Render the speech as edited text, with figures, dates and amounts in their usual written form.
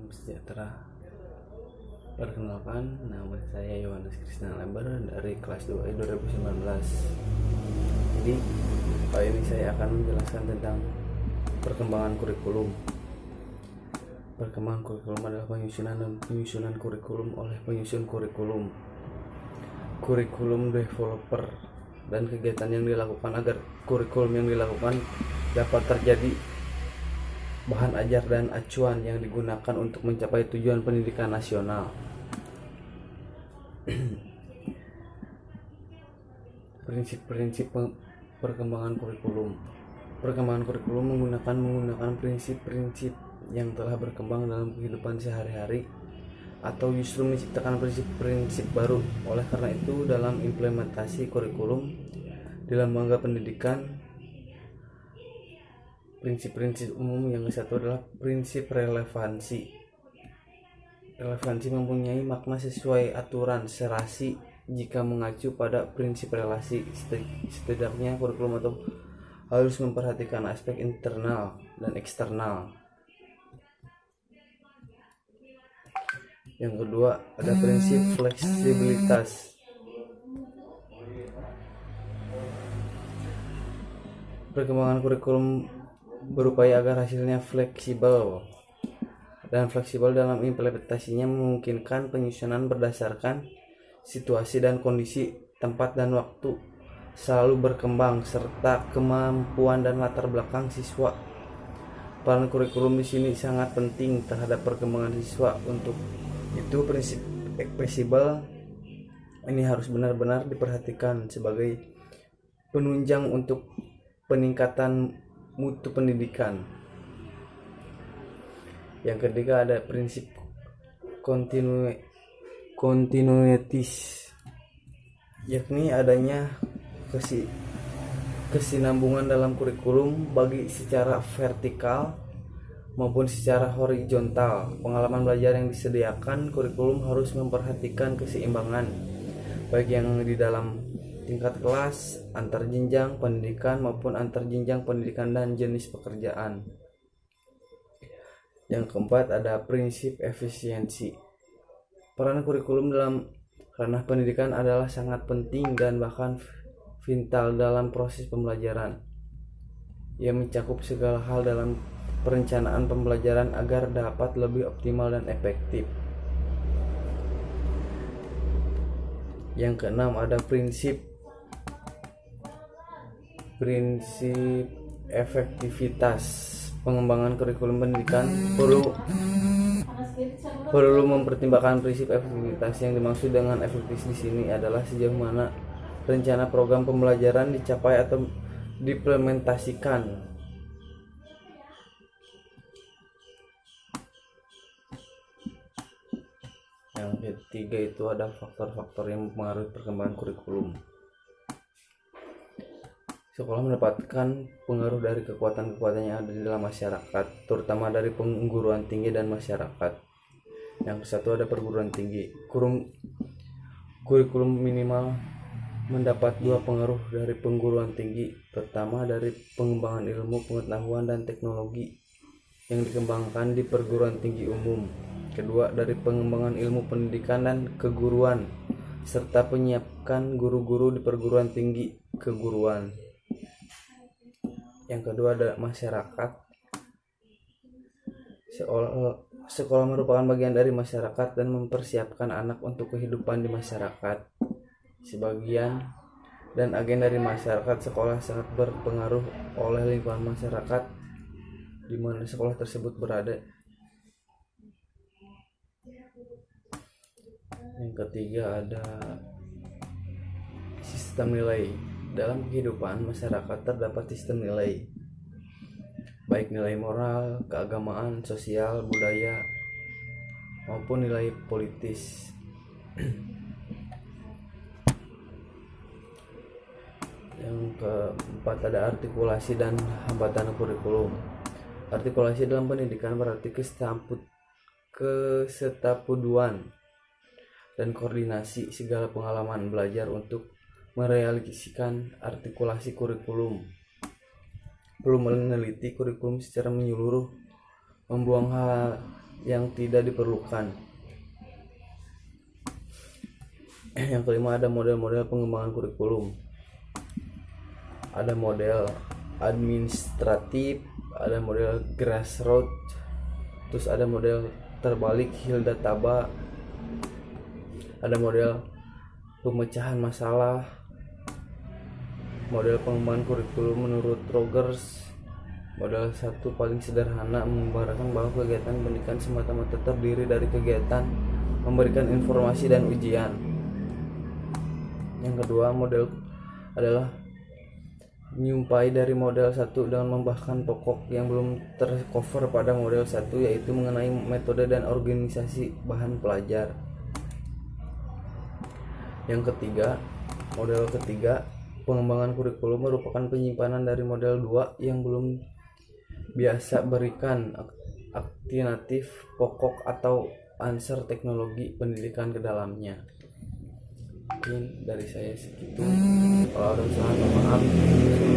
Salam sejahtera. Perkenalkan, nama saya Yohanes Krisna Lember dari kelas 2 2019. Jadi, kali ini saya akan menjelaskan tentang perkembangan kurikulum. Perkembangan kurikulum adalah penyusunan kurikulum oleh penyusun kurikulum, kurikulum developer, dan kegiatan yang dilakukan agar kurikulum yang dilakukan dapat terjadi bahan ajar dan acuan yang digunakan untuk mencapai tujuan pendidikan nasional. Prinsip-prinsip perkembangan kurikulum. Perkembangan kurikulum menggunakan prinsip-prinsip yang telah berkembang dalam kehidupan sehari-hari atau justru menciptakan prinsip-prinsip baru. Oleh karena itu, dalam implementasi kurikulum di lembaga pendidikan, prinsip-prinsip umum yang satu adalah prinsip relevansi. Relevansi mempunyai makna sesuai aturan serasi jika mengacu pada prinsip relasi. Setidaknya kurikulum atau harus memperhatikan aspek internal dan eksternal. Yang kedua ada prinsip fleksibilitas. Perkembangan kurikulum berupaya agar hasilnya fleksibel dalam implementasinya, memungkinkan penyusunan berdasarkan situasi dan kondisi, tempat dan waktu, selalu berkembang serta kemampuan dan latar belakang siswa. Peran kurikulum di sini sangat penting terhadap perkembangan siswa. Untuk itu, prinsip fleksibel ini harus benar-benar diperhatikan sebagai penunjang untuk peningkatan mutu pendidikan. Yang ketiga ada prinsip continuities, yakni adanya kesinambungan dalam kurikulum bagi secara vertikal maupun secara horizontal. Pengalaman belajar yang disediakan kurikulum harus memperhatikan keseimbangan baik yang di dalam tingkat kelas, antar jenjang pendidikan maupun antar jenjang pendidikan dan jenis pekerjaan. Yang keempat ada prinsip efisiensi. Peran kurikulum dalam ranah pendidikan adalah sangat penting dan bahkan vital dalam proses pembelajaran. Ia mencakup segala hal dalam perencanaan pembelajaran agar dapat lebih optimal dan efektif. Yang keenam ada prinsip efektivitas. Pengembangan kurikulum pendidikan perlu mempertimbangkan prinsip efektivitas. Yang dimaksud dengan efektivitas di sini adalah sejauh mana rencana program pembelajaran dicapai atau diimplementasikan. Yang ketiga itu ada faktor-faktor yang mempengaruhi perkembangan kurikulum. Sekolah mendapatkan pengaruh dari kekuatan-kekuatan yang ada di dalam masyarakat, terutama dari perguruan tinggi dan masyarakat. Yang satu ada perguruan tinggi. Kurikulum minimal mendapat dua pengaruh dari perguruan tinggi. Pertama dari pengembangan ilmu, pengetahuan, dan teknologi yang dikembangkan di perguruan tinggi umum. Kedua dari pengembangan ilmu pendidikan dan keguruan, serta penyiapkan guru-guru di perguruan tinggi keguruan. Yang kedua ada masyarakat. Sekolah merupakan bagian dari masyarakat dan mempersiapkan anak untuk kehidupan di masyarakat. Sebagian dan agen dari masyarakat, sekolah sangat berpengaruh oleh lingkungan masyarakat di mana sekolah tersebut berada. Yang ketiga ada sistem nilai. Dalam kehidupan masyarakat terdapat sistem nilai, baik nilai moral, keagamaan, sosial, budaya, maupun nilai politis. Yang keempat ada artikulasi dan hambatan kurikulum. Artikulasi dalam pendidikan berarti kesetapuduan dan koordinasi segala pengalaman belajar untuk merealisasikan artikulasi kurikulum. Perlu meneliti kurikulum secara menyeluruh, membuang hal yang tidak diperlukan. Yang kelima, ada model-model pengembangan kurikulum. Ada model administratif, ada model grassroots, terus ada model terbalik Hilda Taba, ada model pemecahan masalah, model pengembangan kurikulum menurut Rogers. Model 1 paling sederhana, menggambarkan bahwa kegiatan pendidikan semata-mata terdiri dari kegiatan memberikan informasi dan ujian. Yang kedua, model adalah menyumpai dari model 1 dengan membahkan pokok yang belum tercover pada model 1, yaitu mengenai metode dan organisasi bahan pelajar. Yang ketiga, model ketiga, pengembangan kurikulum merupakan penyimpanan dari model 2 yang belum biasa berikan alternatif pokok atau answer teknologi pendidikan ke dalamnya. Mungkin dari saya segitu. Kalau ada kesalahan, maaf.